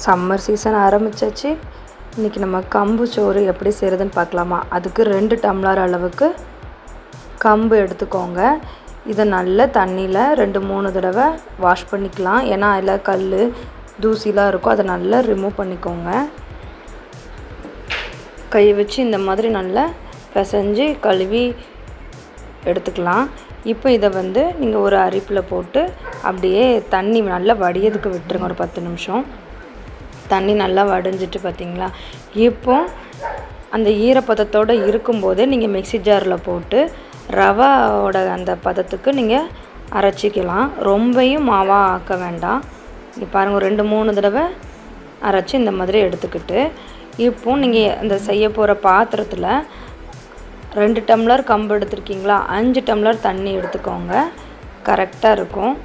Summer season ஆரம்பிச்சாச்சு. இன்றைக்கி நம்ம கம்பு சோறு எப்படி செய்கிறதுன்னு பார்க்கலாமா? அதுக்கு 2 டம்ளர் அளவுக்கு கம்பு எடுத்துக்கோங்க. இதை நல்ல தண்ணியில் 2-3 தடவை வாஷ் பண்ணிக்கலாம். ஏன்னா அதில் கல் தூசிலாம் இருக்கும், அதை நல்லா ரிமூவ் பண்ணிக்கோங்க. கை வச்சு இந்த மாதிரி நல்லா பிசைஞ்சு கழுவி எடுத்துக்கலாம். இப்போ இதை நீங்கள் ஒரு அரிப்பில் போட்டு அப்படியே தண்ணி நல்லா வடியதுக்கு விட்டுருங்க. ஒரு 10 நிமிஷம் தண்ணி நல்லா வடிஞ்சிட்டு பார்த்தீங்களா, இப்போ அந்த ஈரப்பதத்தோடு இருக்கும்போதே நீங்கள் மிக்ஸி ஜாரில் போட்டு ரவாவோட அந்த பதத்துக்கு நீங்கள் அரைச்சிக்கலாம். ரொம்பையும் மாவாக ஆக்க வேண்டாம். இங்கே பாருங்கள், ஒரு 2-3 தடவை அரைச்சி இந்த மாதிரி எடுத்துக்கிட்டு இப்போ நீங்கள் அந்த செய்ய போகிற பாத்திரத்தில் 2 டம்ளர் கம்பு எடுத்துருக்கீங்களா, 5 டம்ளர் தண்ணி எடுத்துக்கோங்க. கரெக்டாக இருக்கும்.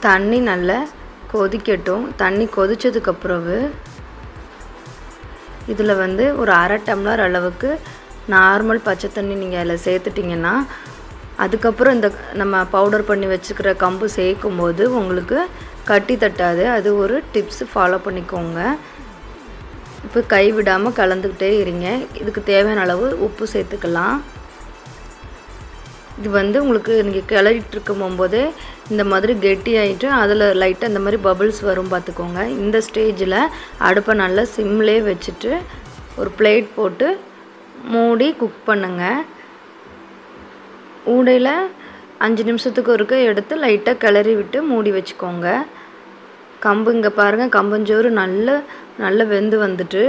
தண்ணி நல்லா கொதிக்கட்டும். தண்ணி கொதித்ததுக்கப்புறவு இதில் ஒரு 1/2 டம்ளர் அளவுக்கு நார்மல் பச்சை தண்ணி நீங்கள் அதில் சேர்த்துட்டிங்கன்னா, அதுக்கப்புறம் இந்த நம்ம பவுடர் பண்ணி வச்சுக்கிற கம்பு சேர்க்கும்போது உங்களுக்கு கட்டி தட்டாது. அது ஒரு டிப்ஸ் ஃபாலோ பண்ணிக்கோங்க. இப்போ கை விடாமல் கலந்துக்கிட்டே இருங்க. இதுக்கு தேவையான அளவு உப்பு சேர்த்துக்கலாம். இது உங்களுக்கு நீங்கள் கிளறிட்டு இருக்கும் போதே இந்த மாதிரி கெட்டி ஆகிட்டு அதில் லைட்டாக இந்த மாதிரி பபிள்ஸ் வரும் பார்த்துக்கோங்க. இந்த ஸ்டேஜில் அடுப்பை நல்லா சிம்லே வச்சுட்டு ஒரு பிளேட் போட்டு மூடி குக் பண்ணுங்கள். ஊடையில் 5 நிமிஷத்துக்கு ஒருக்க எடுத்து லைட்டாக கிளறி விட்டு மூடி வச்சுக்கோங்க. கம்பு இங்கே பாருங்கள், கம்பஞ்சோறு நல்லா வெந்து வந்துட்டு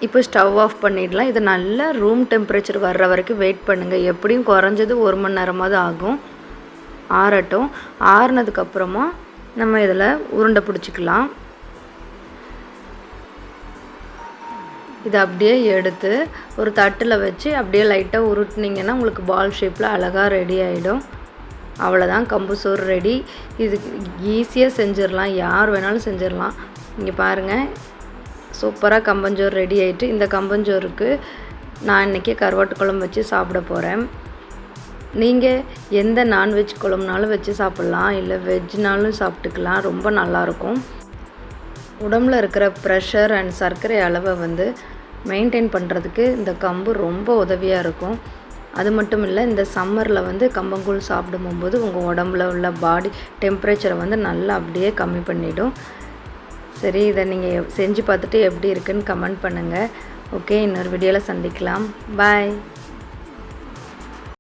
இப்போ ஸ்டவ் ஆஃப் பண்ணிடலாம். இதை நல்லா ரூம் டெம்பரேச்சர் வர்ற வரைக்கும் வெயிட் பண்ணுங்கள். எப்படியும் குறைஞ்சது 1 மணி நேரமாவது ஆகும். ஆறட்டும். ஆறுனதுக்கப்புறமா நம்ம இதில் உருண்டை பிடிச்சிக்கலாம். இதை அப்படியே எடுத்து ஒரு தட்டில் வச்சு அப்படியே லைட்டாக உருட்டினீங்கன்னா உங்களுக்கு பால் ஷேப்பில் அழகாக ரெடி ஆகிடும். அவ்வளோதான், கம்பு சோறு ரெடி. இது ஈஸியாக செஞ்சிடலாம், யார் வேணாலும் செஞ்சிடலாம். இங்கே பாருங்கள், சூப்பராக கம்பஞ்சோறு ரெடி ஆகிட்டு. இந்த கம்பஞ்சோறுக்கு நான் இன்றைக்கி கருவாட்டு குழம்பு வச்சு சாப்பிட போகிறேன். நீங்கள் எந்த நான்வெஜ் குழம்புனாலும் வச்சு சாப்பிட்லாம், இல்லை வெஜ்னாலும் சாப்பிட்டுக்கலாம். ரொம்ப நல்லாயிருக்கும். உடம்புல இருக்கிற ப்ரெஷர் அண்ட் சர்க்கரை அளவை மெயின்டைன் பண்ணுறதுக்கு இந்த கம்பு ரொம்ப உதவியாக இருக்கும். அது மட்டும் இல்லை, இந்த சம்மரில் கம்பங்கூழ் சாப்பிடும்போது உங்கள் உடம்புல உள்ள பாடி டெம்பரேச்சரை நல்லா அப்படியே கம்மி பண்ணிவிடும். சரி, இதை நீங்கள் செஞ்சு பார்த்துட்டு எப்படி இருக்குன்னு கமெண்ட் பண்ணுங்கள். ஓகே, இன்னொரு வீடியோவில் சந்திக்கலாம். பாய்.